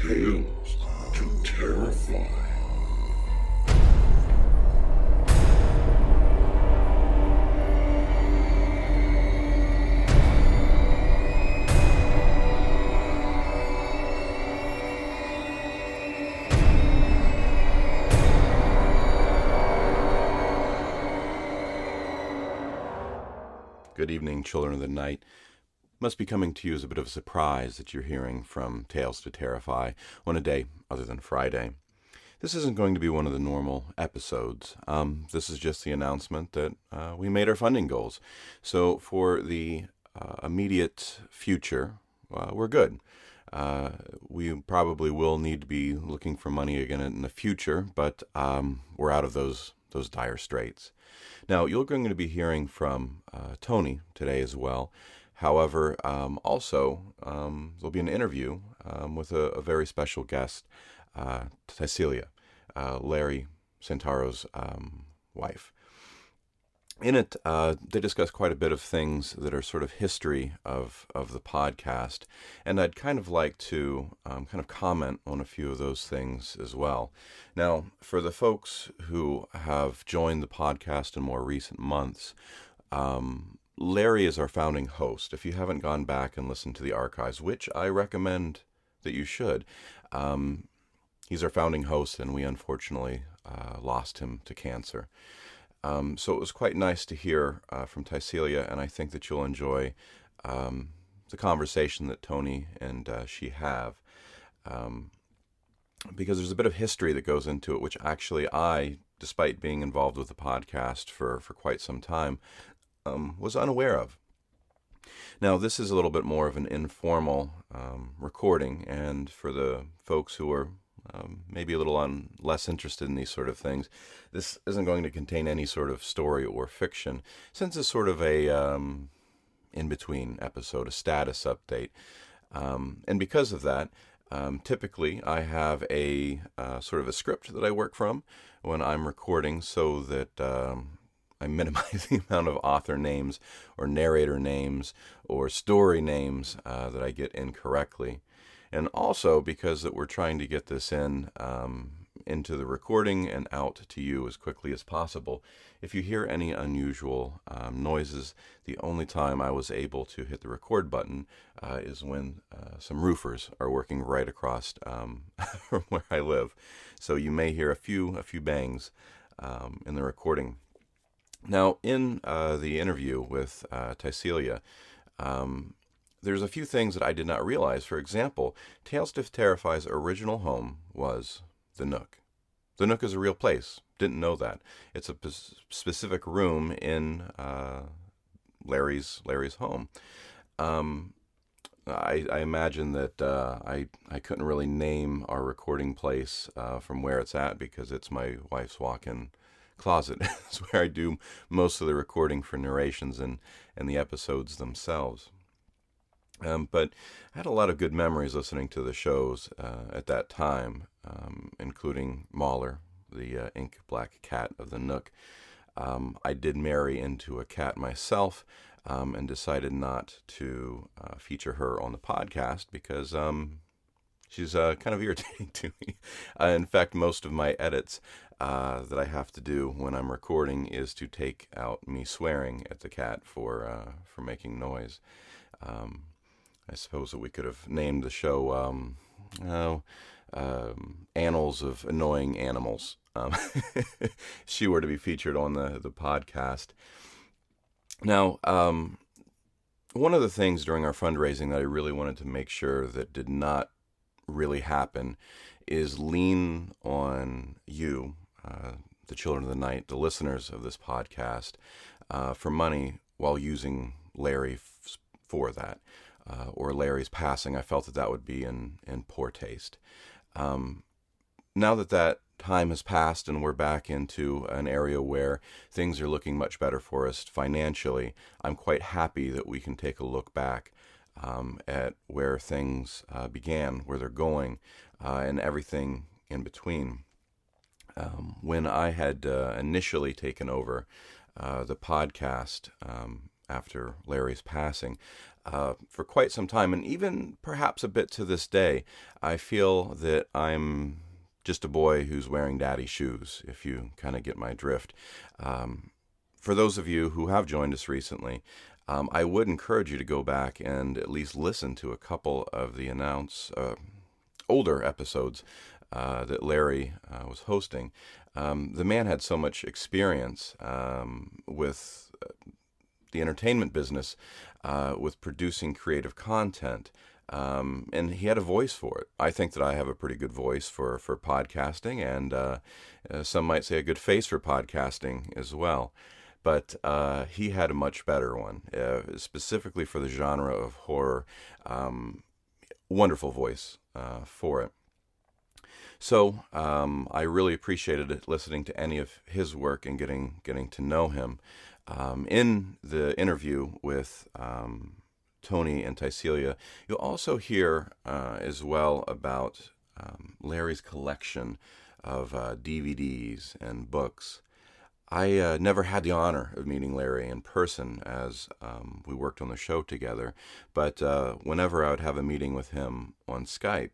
Tales to Terrify. Good evening, children of the night. Must be coming to you as a bit of a surprise that you're hearing from Tales to Terrify on a day other than Friday. This isn't going to be one of the normal episodes. This is just the announcement that we made our funding goals. So for the immediate future, we're good. We probably will need to be looking for money again in the future, but we're out of those dire straits. Now, you're going to be hearing from Tony today as well. However, also, there'll be an interview with a very special guest, Tycelia, Larry Santaro's wife. In it, they discuss quite a bit of things that are sort of history of the podcast, and I'd kind of like to kind of comment on a few of those things as well. Now, for the folks who have joined the podcast in more recent months, Larry is our founding host. If you haven't gone back and listened to the archives, which I recommend that you should, he's our founding host, and we unfortunately lost him to cancer. So it was quite nice to hear from Tycelia, and I think that you'll enjoy the conversation that Tony and she have, because there's a bit of history that goes into it, which actually I, despite being involved with the podcast for quite some time, was unaware of. Now, this is a little bit more of an informal recording, and for the folks who are maybe a little less interested in these sort of things, this isn't going to contain any sort of story or fiction, since it's sort of a in-between episode, a status update. And because of that, typically I have a sort of a script that I work from when I'm recording, so that I minimize the amount of author names or narrator names or story names that I get incorrectly. And also because that we're trying to get this into the recording and out to you as quickly as possible. If you hear any unusual noises, the only time I was able to hit the record button is when some roofers are working right across from where I live. So you may hear a few bangs in the recording. Now, in the interview with Tycelia, there's a few things that I did not realize. For example, Tales to Terrify's original home was the Nook. The Nook is a real place. Didn't know that. It's a specific room in Larry's home. I imagine that I couldn't really name our recording place from where it's at, because it's my wife's walk-in closet. It's where I do most of the recording for narrations and the episodes themselves. But I had a lot of good memories listening to the shows at that time, including Mahler, the ink black cat of the Nook. I did marry into a cat myself, and decided not to feature her on the podcast because she's kind of irritating to me. In fact, most of my edits that I have to do when I'm recording is to take out me swearing at the cat for making noise. I suppose that we could have named the show Annals of Annoying Animals. She were to be featured on the podcast. Now, one of the things during our fundraising that I really wanted to make sure that did not really happen is lean on you, the children of the night, the listeners of this podcast, for money while using Larry for that. Or Larry's passing. I felt that would be in poor taste. Now that time has passed and we're back into an area where things are looking much better for us financially, I'm quite happy that we can take a look back at where things began, where they're going, and everything in between. When I had initially taken over the podcast after Larry's passing, for quite some time, and even perhaps a bit to this day, I feel that I'm just a boy who's wearing daddy's shoes, if you kind of get my drift. For those of you who have joined us recently, I would encourage you to go back and at least listen to a couple of the older episodes that Larry was hosting. The man had so much experience with the entertainment business, with producing creative content, and he had a voice for it. I think that I have a pretty good voice for podcasting, and some might say a good face for podcasting as well. But he had a much better one, specifically for the genre of horror. Wonderful voice for it. So I really appreciated it, listening to any of his work and getting to know him. In the interview with Tony and Tycelia, you'll also hear as well about Larry's collection of DVDs and books. I never had the honor of meeting Larry in person as we worked on the show together, but whenever I would have a meeting with him on Skype,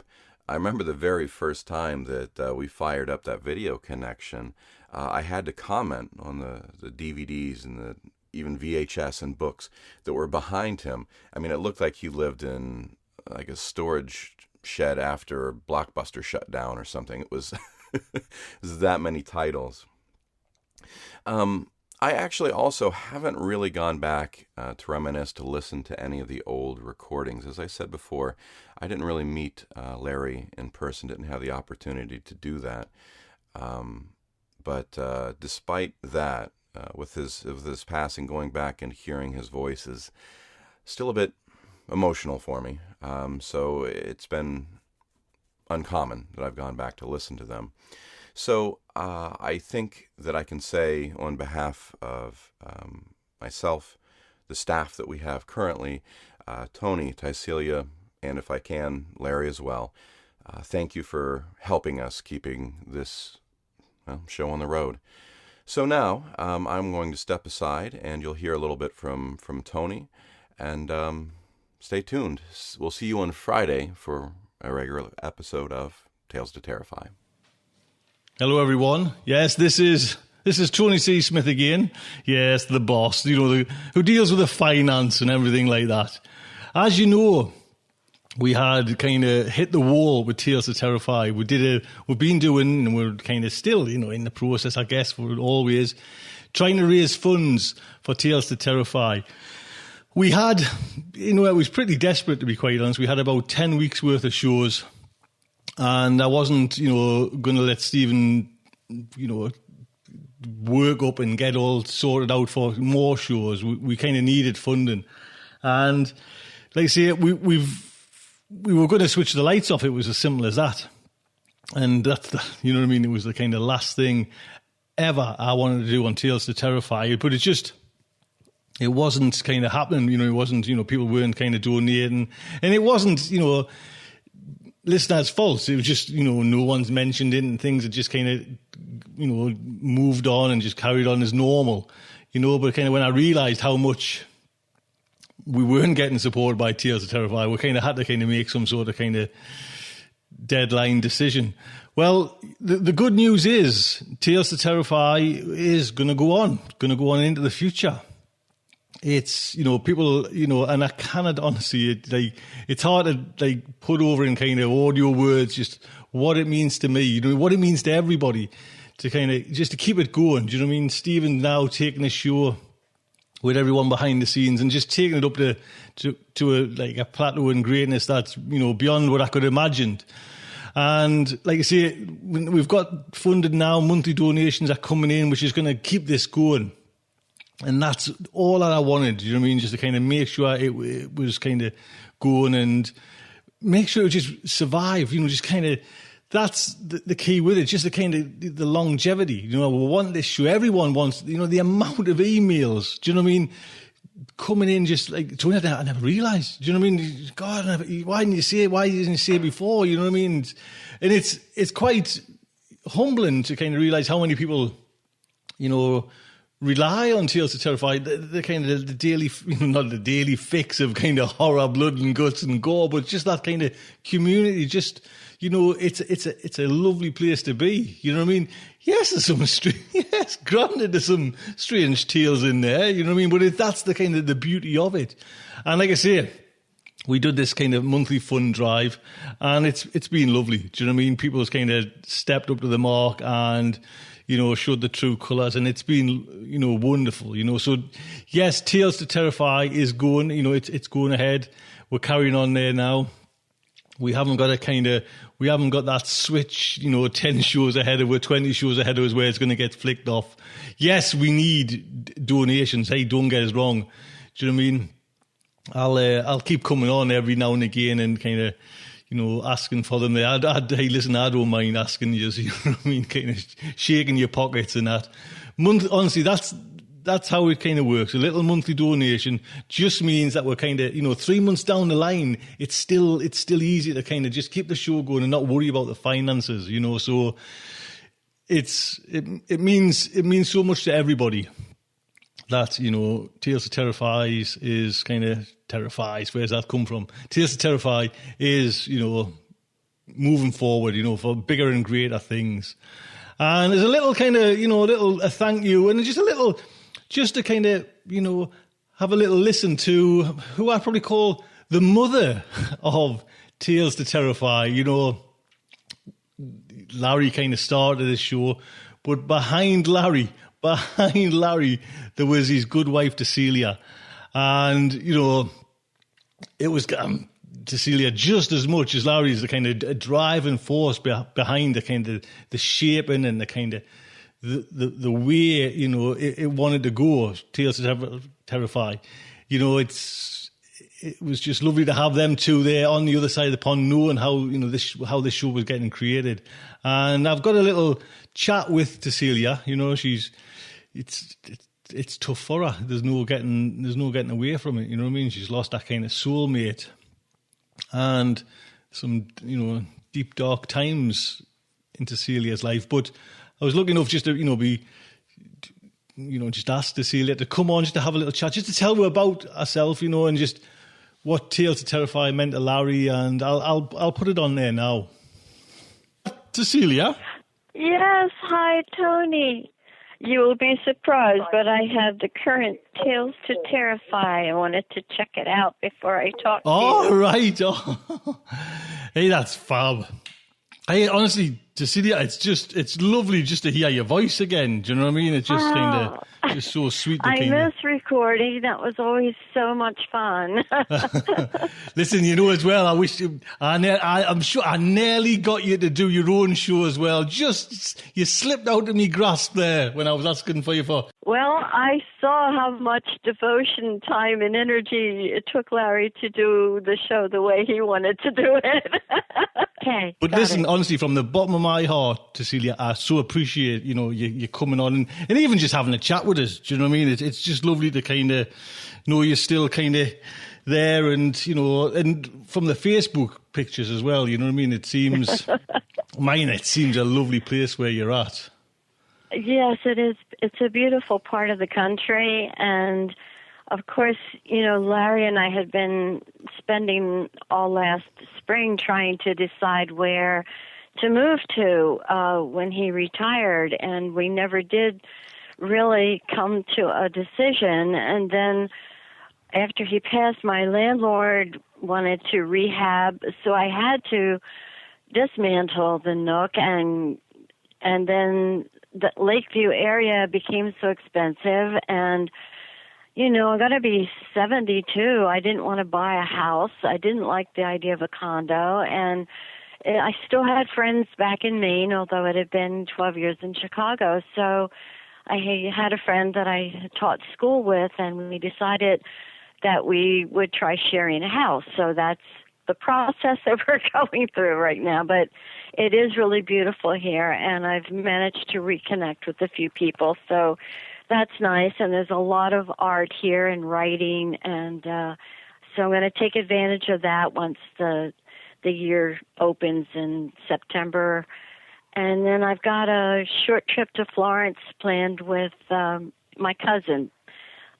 I remember the very first time that we fired up that video connection, I had to comment on the DVDs and the even VHS and books that were behind him. I mean, it looked like he lived in like a storage shed after Blockbuster shut down or something. It was, it was that many titles. I actually also haven't really gone back to reminisce, to listen to any of the old recordings. As I said before, I didn't really meet Larry in person, didn't have the opportunity to do that. But despite that, with his passing, going back and hearing his voice is still a bit emotional for me. So it's been uncommon that I've gone back to listen to them. So I think that I can say on behalf of myself, the staff that we have currently, Tony, Tycelia, and if I can, Larry as well, thank you for helping us keeping this show on the road. So now I'm going to step aside, and you'll hear a little bit from Tony, and stay tuned. We'll see you on Friday for a regular episode of Tales to Terrify. Hello, everyone. Yes, this is Tony C. Smith again. Yes, the boss, who deals with the finance and everything like that. As you know, we had kind of hit the wall with Tales to Terrify. We've been doing, and we're kind of still, in the process, I guess, we're always trying to raise funds for Tales to Terrify. We had, it was pretty desperate, to be quite honest. We had about 10 weeks worth of shows. And I wasn't, going to let Stephen, work up and get all sorted out for more shows. We kind of needed funding. And like I say, we were going to switch the lights off. It was as simple as that. And that's it was the kind of last thing ever I wanted to do on Tales to Terrify. But it wasn't kind of happening. It wasn't, people weren't kind of donating. And it wasn't, listeners' fault. It was just, no one's mentioned it, and things had just kind of, moved on and just carried on as normal, but kind of when I realised how much we weren't getting supported by Tales to Terrify, we kind of had to kind of make some sort of kind of deadline decision. Well, the good news is Tales to Terrify is going to go on into the future. It's, people, and I cannot honestly, it's hard to put over in kind of audio words just what it means to me, what it means to everybody to kind of, just to keep it going. Do you know what I mean? Stephen's now taking the show with everyone behind the scenes and just taking it up to a plateau in greatness that's, beyond what I could have imagined. And like I say, we've got funded now, monthly donations are coming in, which is going to keep this going. And that's all that I wanted, you know what I mean? Just to kind of make sure it was kind of going and make sure it just survive, just kind of, that's the key with it, just the kind of the longevity. We want this show. Everyone wants, the amount of emails, do you know what I mean? Coming in just like, I never realised, do you know what I mean? God, why didn't you say it? Why didn't you say it before? You know what I mean? And it's quite humbling to kind of realise how many people, rely on Tales to Terrify, the kind of the daily, not the daily fix of kind of horror, blood and guts and gore, but just that kind of community. Just, it's a lovely place to be. You know what I mean? Yes, there's some granted there's some strange tales in there. You know what I mean? But that's the kind of the beauty of it. And like I say, we did this kind of monthly fun drive, and it's been lovely. Do you know what I mean? People's kind of stepped up to the mark and, showed the true colours, and it's been, wonderful. So yes, Tales to Terrify is going. It's going ahead. We're carrying on there now. We haven't got that switch, 10 shows ahead of us, 20 shows ahead of us where it's going to get flicked off. Yes, we need donations. Hey, don't get us wrong. Do you know what I mean? I'll keep coming on every now and again and kind of, asking for them. Hey, listen, I don't mind asking you, you know what I mean? Kind of shaking your pockets and that. Honestly, that's how it kind of works. A little monthly donation just means that we're kind of, 3 months down the line, it's still easy to kind of just keep the show going and not worry about the finances, So it means so much to everybody. That, Tales to Terrify is kind of terrifies. Where's that come from? Tales to Terrify is, moving forward, for bigger and greater things. And there's a little kind of, a thank you and just to kind of, have a little listen to who I probably call the mother of Tales to Terrify. Larry kind of started this show, but behind Larry, there was his good wife, Tycelia. And, it was Tycelia just as much as Larry's the kind of driving force behind the kind of the shaping and the kind of the way, it wanted to go, Tales to Terrify. It was just lovely to have them two there on the other side of the pond, knowing how, how this show was getting created. And I've got a little chat with Tycelia. It's tough for her. There's no getting away from it. You know what I mean? She's lost that kind of soulmate, and some deep dark times into Celia's life. But I was lucky enough just to just ask Tycelia to come on, just to have a little chat, just to tell her about herself, and just what Tales to Terrify meant to Larry. And I'll put it on there now. Tycelia. Yes, hi Tony. You will be surprised, but I have the current Tales to Terrify. I wanted to check it out before I talk to you. Oh, right. Oh. Hey, that's fab. Hey, honestly, Tycelia, it's lovely just to hear your voice again. Do you know what I mean? It's just kind of just so sweet. I miss recording. That was always so much fun. Listen, as well, I wish I'm sure I nearly got you to do your own show as well. Just you slipped out of me grasp there when I was asking for you for. Well, I saw how much devotion, time, and energy it took Larry to do the show the way he wanted to do it. Okay. But listen, honestly, from the bottom of my heart, Tycelia, I so appreciate, you coming on and even just having a chat with us. Do you know what I mean? It's just lovely to kind of know you're still kind of there and, and from the Facebook pictures as well, you know what I mean? It seems a lovely place where you're at. Yes, it is. It's a beautiful part of the country. And, of course, Larry and I had been spending all last spring trying to decide where to move to when he retired. And we never did really come to a decision. And then after he passed, my landlord wanted to rehab. So I had to dismantle the Nook. And then the Lakeview area became so expensive, and I got to be 72. I didn't want to buy a house. I didn't like the idea of a condo, and I still had friends back in Maine, although it had been 12 years in Chicago. So I had a friend that I taught school with, and we decided that we would try sharing a house. So that's the process that we're going through right now. But it is really beautiful here, and I've managed to reconnect with a few people. So that's nice, and there's a lot of art here and writing, and so I'm going to take advantage of that once the year opens in September. And then I've got a short trip to Florence planned with my cousin.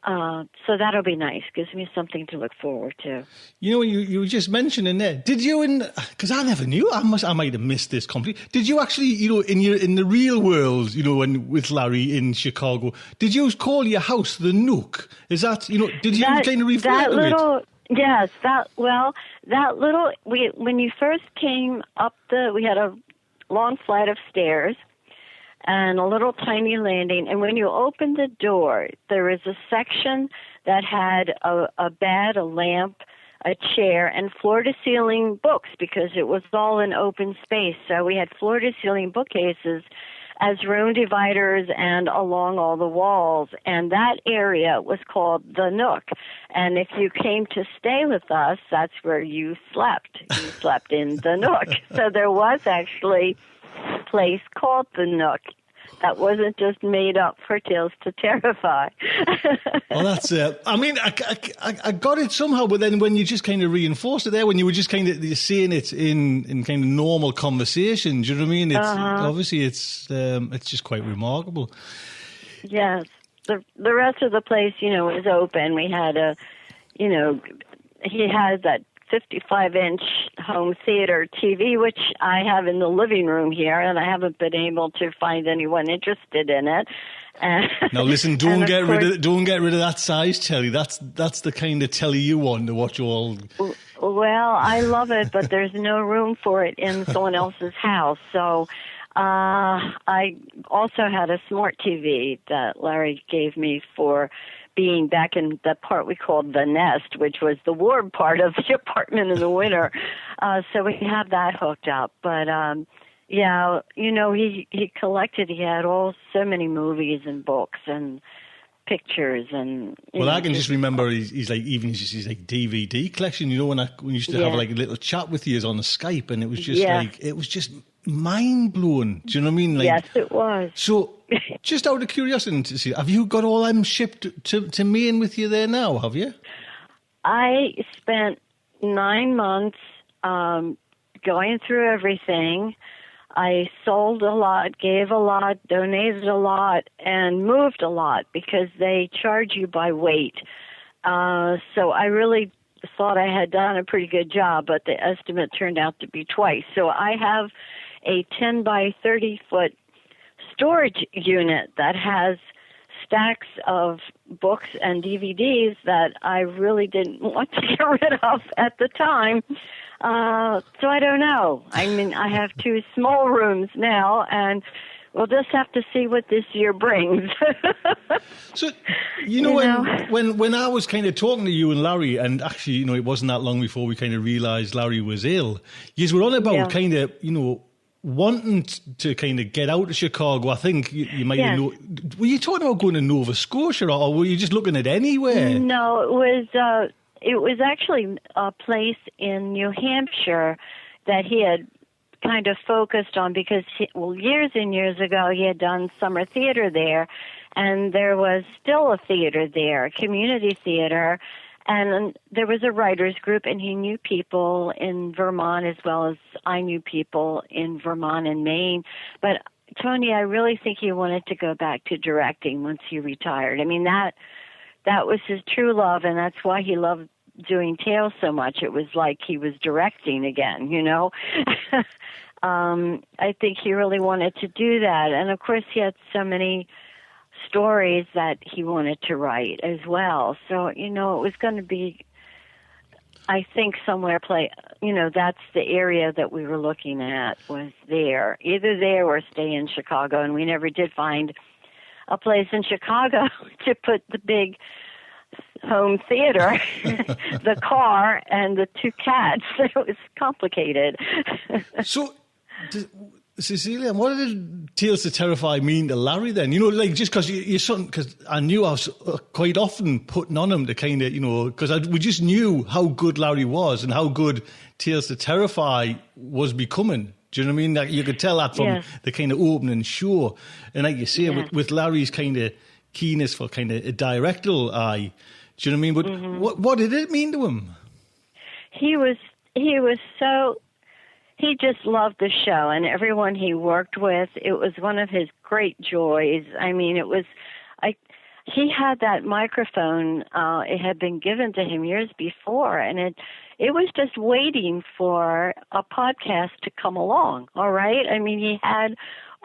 So that'll be nice. Gives me something to look forward to. You know, you were just mentioning there. Did you, because I never knew, I might have missed this completely. Did you actually, you know, in the real world, you know, with Larry in Chicago, did you call your house the Nook? Is that, you know, did you kind of refer to it? Yes, when you first came up we had a long flight of stairs and a little tiny landing, and when you opened the door, there was a section that had a bed, a lamp, a chair, and floor-to-ceiling books, because it was all an open space. So we had floor-to-ceiling bookcases as room dividers and along all the walls, and that area was called the Nook. And if you came to stay with us, that's where you slept. You slept in the Nook. So there was actually a place called the Nook. That wasn't just made up for Tales to Terrify. Well, that's it. I mean, I got it somehow, but then when you just kind of reinforced it there, when you were just kind of saying it in kind of normal conversation, do you know what I mean? It's obviously it's just quite remarkable. Yes, the rest of the place, you know, was open. We had he had that 55-inch home theater TV, which I have in the living room here, and I haven't been able to find anyone interested in it. Now listen, don't get rid of that size telly. That's the kind of telly you want to watch all. Well, I love it, but there's no room for it in someone else's house. So I also had a smart TV that Larry gave me for being back in the part we called the nest, which was the warm part of the apartment in the winter. So we have that hooked up. But, yeah, you know, he collected, he had so many movies and books and pictures. And well, I can just remember he's like, even his like DVD collection, you know, when we used to have like a little chat with you on Skype, and it was just it was just mind blowing. Do you know what I mean? Like, yes, it was. So, just out of curiosity, have you got all them shipped to Maine with you there now? Have you? I spent 9 months going through everything. I sold a lot, gave a lot, donated a lot, and moved a lot because they charge you by weight. So I really thought I had done a pretty good job, but the estimate turned out to be twice. So I have a 10 by 30 foot storage unit that has stacks of books and DVDs that I really didn't want to get rid of at the time. So I don't know. I mean, I have 2 small rooms now, and we'll just have to see what this year brings. So, you know, when I was kind of talking to you and Larry, and actually, you know, it wasn't that long before we kind of realised Larry was ill, you were on about kind of, you know, wanting to kind of get out of Chicago. I think you might have were you talking about going to Nova Scotia, or were you just looking at anywhere? No, it was actually a place in New Hampshire that he had kind of focused on because, years and years ago, he had done summer theater there, and there was still a theater there, a community theater, and there was a writers group, and he knew people in Vermont as well as I knew people in Vermont and Maine. But, Tony, I really think he wanted to go back to directing once he retired. I mean, that was his true love, and that's why he loved doing Tales so much. It was like he was directing again, you know. I think he really wanted to do that. And, of course, he had so many stories that he wanted to write as well. So, you know, it was going to be, I think, somewhere that's the area that we were looking at, was there. Either there or stay in Chicago. And we never did find a place in Chicago to put the big home theater, the car, and the 2 cats. It was complicated. So, Cecilia, what did Tales to Terrify mean to Larry then? You know, like, just because because I knew I was quite often putting on him to kind of, you know, because we just knew how good Larry was and how good Tales to Terrify was becoming. Do you know what I mean? Like, you could tell that from the kind of opening show. And like you say, with Larry's kind of keenness for kind of a directorial eye, do you know what I mean? But what did it mean to him? He just loved the show, and everyone he worked with. It was one of his great joys. I mean, it was, he had that microphone. It had been given to him years before, and it was just waiting for a podcast to come along. All right. I mean, he had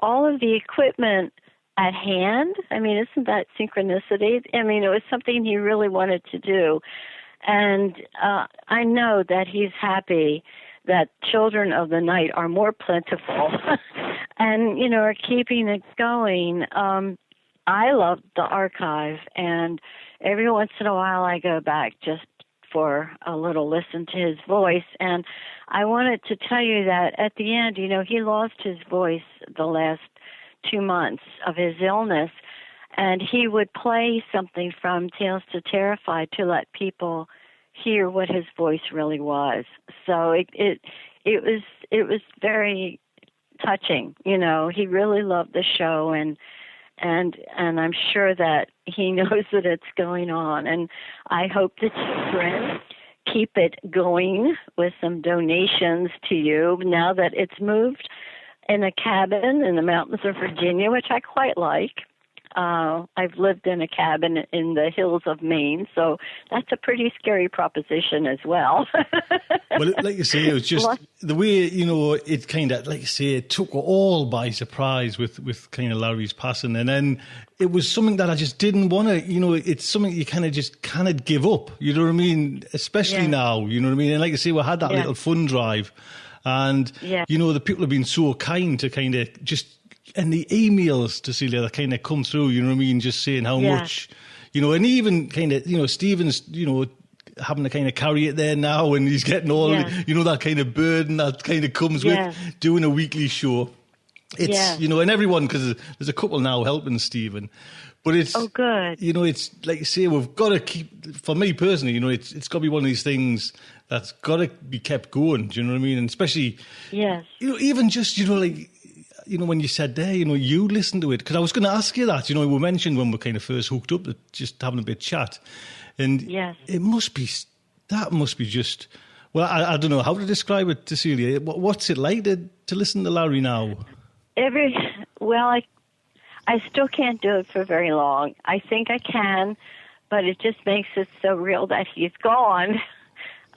all of the equipment at hand. I mean, isn't that synchronicity? I mean, it was something he really wanted to do. And I know that he's happy that children of the night are more plentiful and, are keeping it going. I love the archive, and every once in a while I go back just for a little listen to his voice. And I wanted to tell you that at the end, he lost his voice the last 2 months of his illness, and he would play something from Tales to Terrify to let people hear what his voice really was. So it was very touching. He really loved the show, and I'm sure that he knows that it's going on. And I hope the children keep it going with some donations to you now that it's moved in a cabin in the mountains of Virginia, which I quite like. I've lived in a cabin in the hills of Maine, so that's a pretty scary proposition as well. Well, like you say, it was just the way, it kind of, like you say, it took all by surprise with kind of Larry's passing. And then it was something that I just didn't want to, it's something you kind of just cannot give up. You know what I mean? Especially now, you know what I mean? And like you say, we had that little fund drive. And, the people have been so kind to kind of just, and the emails, Tycelia, that kind of come through, you know what I mean, just saying how much, and even kind of, Stephen's, having to kind of carry it there now, and he's getting all, that kind of burden that kind of comes with doing a weekly show. It's, and everyone, because there's a couple now helping Stephen. But it's, good. It's like you say, we've got to keep, for me personally, it's got to be one of these things that's got to be kept going, do you know what I mean? And especially, even just, when you said there, you listen to it, because I was going to ask you that, we mentioned when we kind of first hooked up, that just having a bit of chat. And it must be just, well, I don't know how to describe it, Tycelia. What's it like to listen to Larry now? I still can't do it for very long. I think I can, but it just makes it so real that he's gone.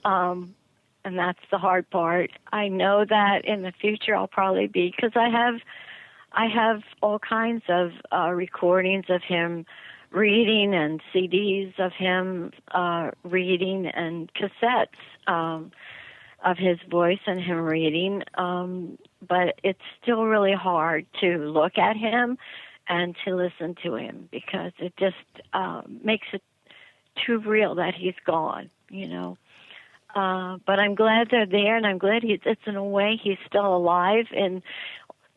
And that's the hard part. I know that in the future I'll probably be, because I have all kinds of recordings of him reading, and CDs of him reading, and cassettes of his voice and him reading. But it's still really hard to look at him and to listen to him, because it just makes it too real that he's gone, But I'm glad they're there, and I'm glad it's in a way he's still alive in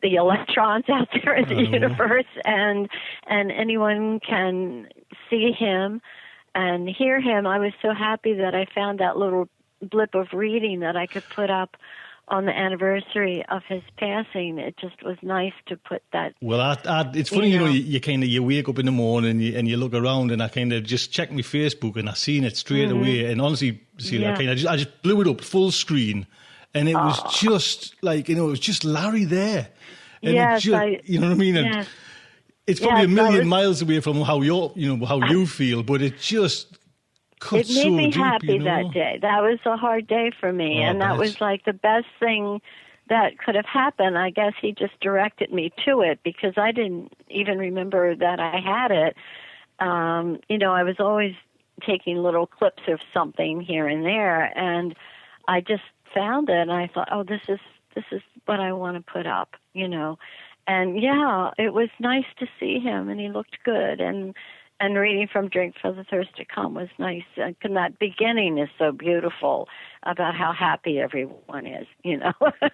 the electrons out there in the universe, and anyone can see him and hear him. I was so happy that I found that little blip of reading that I could put up on the anniversary of his passing. It just was nice to put that. Well, it's funny, you wake up in the morning and you look around, and I kind of just checked my Facebook, and I seen it straight away. And honestly, I just blew it up full screen, and it was just like, it was just Larry there. And you know what I mean? And it's probably a million miles away from how you feel, but it just it made me happy that day. That was a hard day for me, and that was like the best thing that could have happened. I guess he just directed me to it, because I didn't even remember that I had it. I was always taking little clips of something here and there, and I just found it, and I thought, oh, this is what I want to put up, And it was nice to see him, and he looked good, and reading from Drink for the Thirst to Come was nice. And that beginning is so beautiful about how happy everyone is,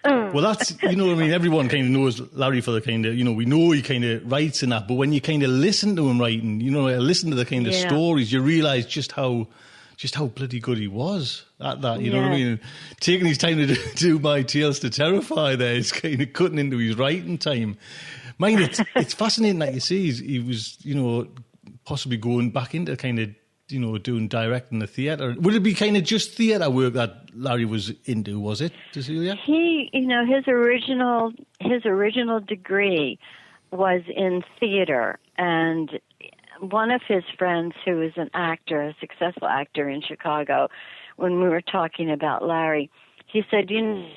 Well, that's, everyone kind of knows Larry for the kind of, we know he kind of writes and that, but when you kind of listen to him writing, listen to the kind of stories, you realise just how bloody good he was at that, you know what I mean? And taking his time to do my Tales to Terrify there, it's kind of cutting into his writing time. Mind, it's fascinating that you see he was, possibly going back into kind of, doing directing the theatre. Would it be kind of just theatre work that Larry was into, was it, Tycelia? He, his original degree was in theatre, and one of his friends who is an actor, a successful actor in Chicago, when we were talking about Larry, he said, you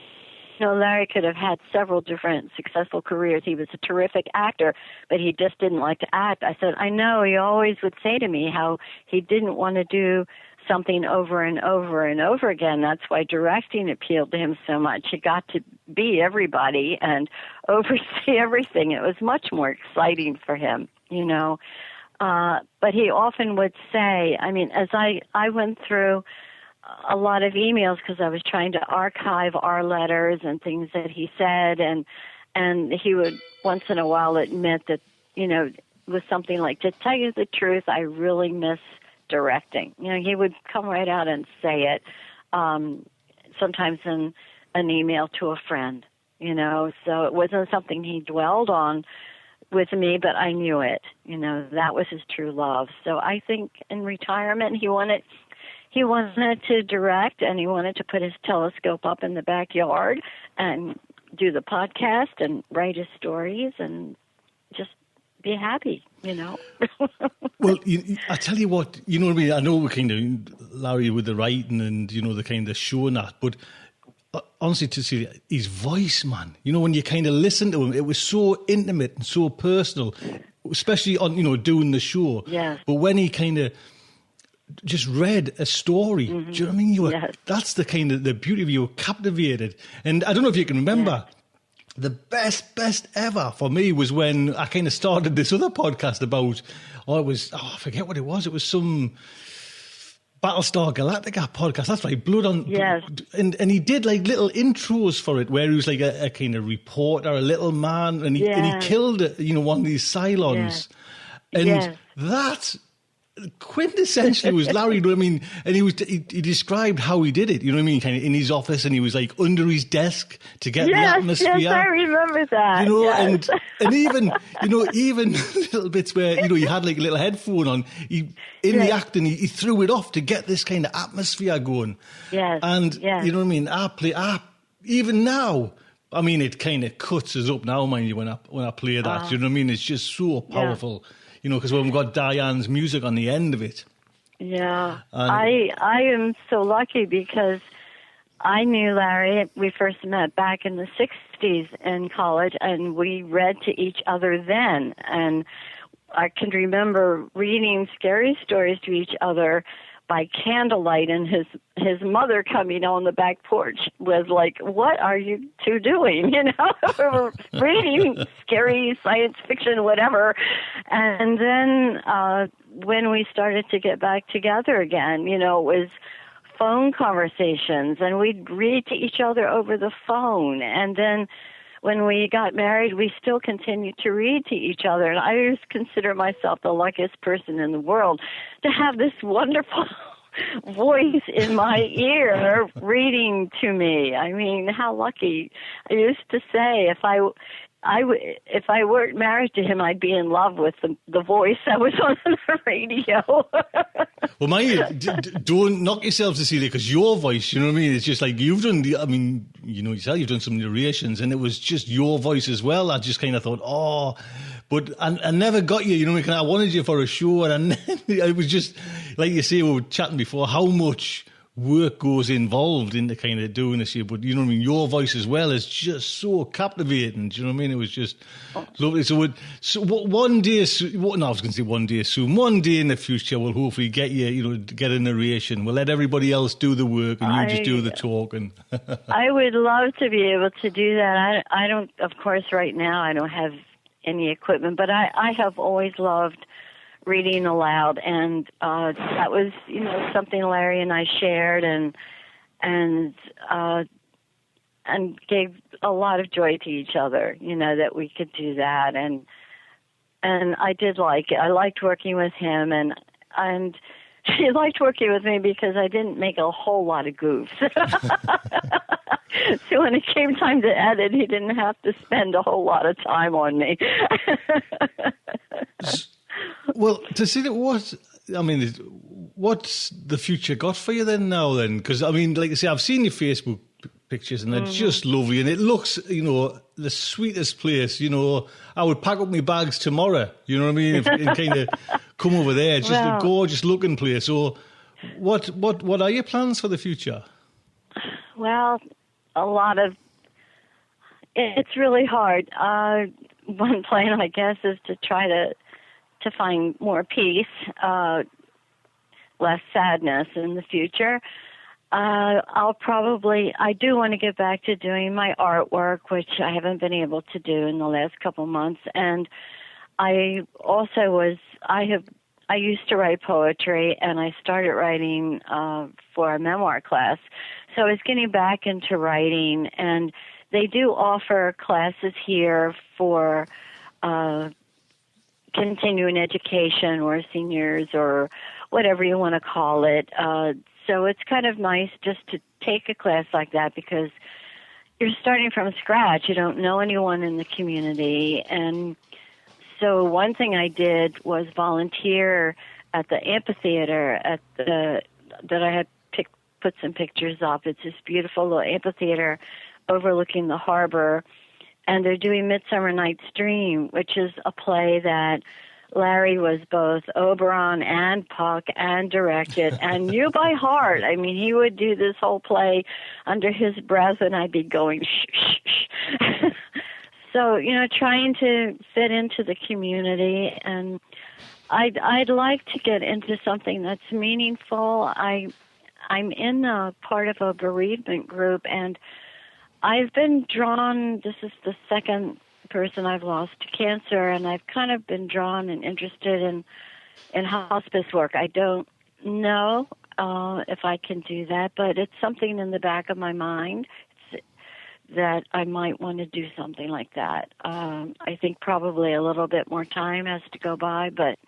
know, Larry could have had several different successful careers. He was a terrific actor, but he just didn't like to act. I said, I know. He always would say to me how he didn't want to do something over and over and over again. That's why directing appealed to him so much. He got to be everybody and oversee everything. It was much more exciting for him, you know. But he often would say, I mean, as I went through a lot of emails because I was trying to archive our letters and things that he said, and he would once in a while admit that, you know, with something like, to tell you the truth, I really miss directing. You know, he would come right out and say it, sometimes in an email to a friend, you know, so it wasn't something he dwelled on with me, but I knew it, you know, that was his true love. So I think in retirement, he wanted to direct, and he wanted to put his telescope up in the backyard and do the podcast and write his stories and just be happy, you know. Well, I tell you what, you know what I mean? I know we kind of, Larry, with the writing and, you know, the kind of show and that, but honestly, to see his voice, man, you know, when you kind of listen to him, it was so intimate and so personal, especially on, you know, doing the show. Yes. But when he kind of just read a story, do you know what I mean? You were, Yes. That's the kind of the beauty of you, were captivated. And I don't know if you can remember, the best ever for me was when I kind of started this other podcast about, I forget what it was. It was some Battlestar Galactica podcast. That's right, Blood on. Yes. And he did like little intros for it where he was like a kind of reporter, a little man, and he killed, you know, one of these Cylons. And that quintessentially was Larry, you know what I mean? And he described how he did it, you know what I mean? Kind of in his office, and he was like under his desk to get the atmosphere. Yes, I remember that. You know, and even, you know, even little bits where, you know, you had like a little headphone on, the acting, he threw it off to get this kind of atmosphere going. Yes. And, you know what I mean? Even now, I mean, it kind of cuts us up now, mind you, when I play that, you know what I mean? It's just so powerful. Yeah. You know, because we've got Diane's music on the end of it. Yeah. I am so lucky because I knew Larry. We first met back in the 60s in college, and we read to each other then. And I can remember reading scary stories to each other by candlelight, and his mother coming on the back porch was like, what are you two doing? You know, we were reading scary science fiction, whatever. And then when we started to get back together again, you know, it was phone conversations, and we'd read to each other over the phone. And then when we got married, we still continued to read to each other. And I just consider myself the luckiest person in the world to have this wonderful voice in my ear reading to me. I mean, how lucky. I used to say if I weren't married to him, I'd be in love with the voice that was on the radio. Well, mind you, don't knock yourself, Tycelia, because your voice, you know what I mean? It's just like you've done, I mean, you know, you've done some narrations, and it was just your voice as well. I just kind of thought, but I never got you, you know, I wanted you for a show, and it was just, like you say, we were chatting before, how much work goes involved into kind of doing this here, but you know what I mean, your voice as well is just so captivating, do you know what I mean? It was just lovely. So one day in the future we'll hopefully get you, you know, get a narration. We'll let everybody else do the work and you just do the talking. I would love to be able to do that. I don't, of course, right now I don't have any equipment, but I have always loved reading aloud, and that was, you know, something Larry and I shared, and gave a lot of joy to each other, you know, that we could do that, and I did like it. I liked working with him, and he liked working with me because I didn't make a whole lot of goofs. So when it came time to edit, he didn't have to spend a whole lot of time on me. Well, to see that, what's the future got for you then now then? Because, I mean, like I say, I've seen your Facebook pictures, and they're just lovely. And it looks, the sweetest place. I would pack up my bags tomorrow. You know what I mean? And kind of come over there. It's just a gorgeous looking place. So, what are your plans for the future? Well, a lot of. It's really hard. One plan, I guess, is to try to find more peace, less sadness in the future. I do want to get back to doing my artwork, which I haven't been able to do in the last couple months. And I used to write poetry, and I started writing for a memoir class. So I was getting back into writing, and they do offer classes here for continuing education or seniors or whatever you want to call it. So it's kind of nice just to take a class like that because you're starting from scratch. You don't know anyone in the community. And so one thing I did was volunteer at the amphitheater that I had put some pictures of. It's this beautiful little amphitheater overlooking the harbor. And they're doing Midsummer Night's Dream, which is a play that Larry was both Oberon and Puck and directed and knew by heart. I mean, he would do this whole play under his breath, and I'd be going, shh, shh, shh. So, trying to fit into the community. And I'd like to get into something that's meaningful. I'm in a part of a bereavement group, and I've been drawn, this is the second person I've lost to cancer, and I've kind of been drawn and interested in hospice work. I don't know if I can do that, but it's something in the back of my mind that I might want to do something like that. I think probably a little bit more time has to go by, but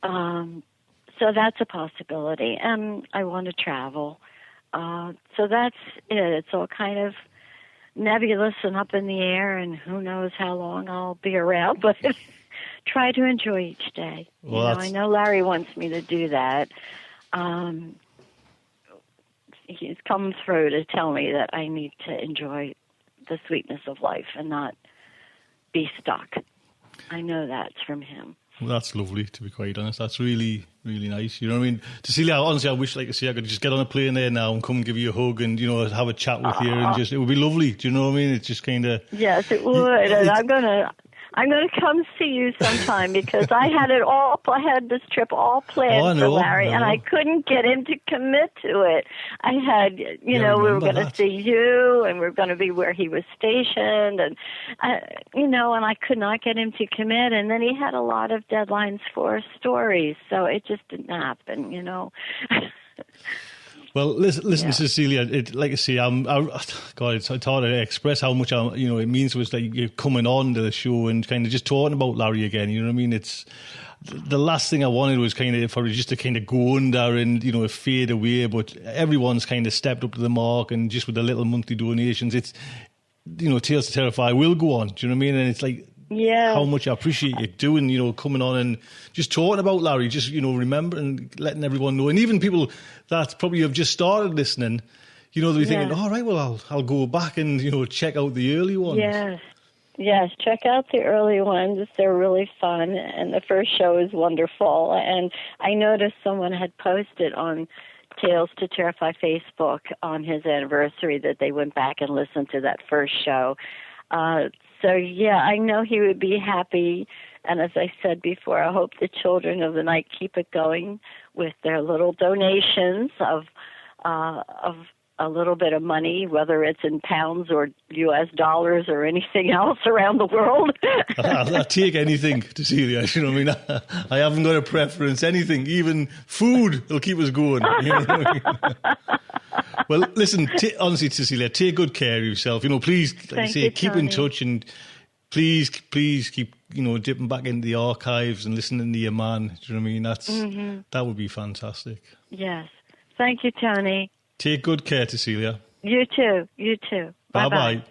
so that's a possibility, and I want to travel. So that's it. It's all kind of nebulous and up in the air, and who knows how long I'll be around, but try to enjoy each day. Well, I know Larry wants me to do that. He's come through to tell me that I need to enjoy the sweetness of life and not be stuck. I know that's from him. Well, that's lovely, to be quite honest. That's really, really nice. You know what I mean? Tycelia, honestly, I wish, like I say, I could just get on a plane there now and come and give you a hug and, have a chat with you, and it would be lovely. Do you know what I mean? It's just kind of... Yes, it would. And I'm gonna come see you sometime because I had this trip all planned for Larry, and I couldn't get him to commit to it. I had, we were going to see you, and we were going to be where he was stationed, and and I could not get him to commit. And then he had a lot of deadlines for stories, so it just didn't happen. Well, listen, Tycelia. Like I say, it's hard to express how much it means to us. Like you're coming on to the show and kind of just talking about Larry again. You know what I mean? It's the last thing I wanted was kind of for it just to kind of go under and fade away. But everyone's kind of stepped up to the mark, and just with the little monthly donations, it's Tales to Terrify will go on. Do you know what I mean? And it's like. Yeah. How much I appreciate you doing, coming on and just talking about Larry, just, remember and letting everyone know. And even people that probably have just started listening, they'll be thinking, all right, well, I'll go back and, check out the early ones. Yes, check out the early ones. They're really fun. And the first show is wonderful. And I noticed someone had posted on Tales to Terrify Facebook on his anniversary that they went back and listened to that first show. So, I know he would be happy. And as I said before, I hope the children of the night keep it going with their little donations of a little bit of money, whether it's in pounds or U.S. dollars or anything else around the world. I'll take anything, Tycelia. You know what I mean? I haven't got a preference. Anything, even food, will keep us going. You know what I mean? Well, listen, honestly, Tycelia, take good care of yourself. Please, like I say, keep in touch, and please keep, dipping back into the archives and listening to your man. Do you know what I mean? That would be fantastic. Yes. Thank you, Tony. Take good care, Tycelia. You too. You too. Bye-bye.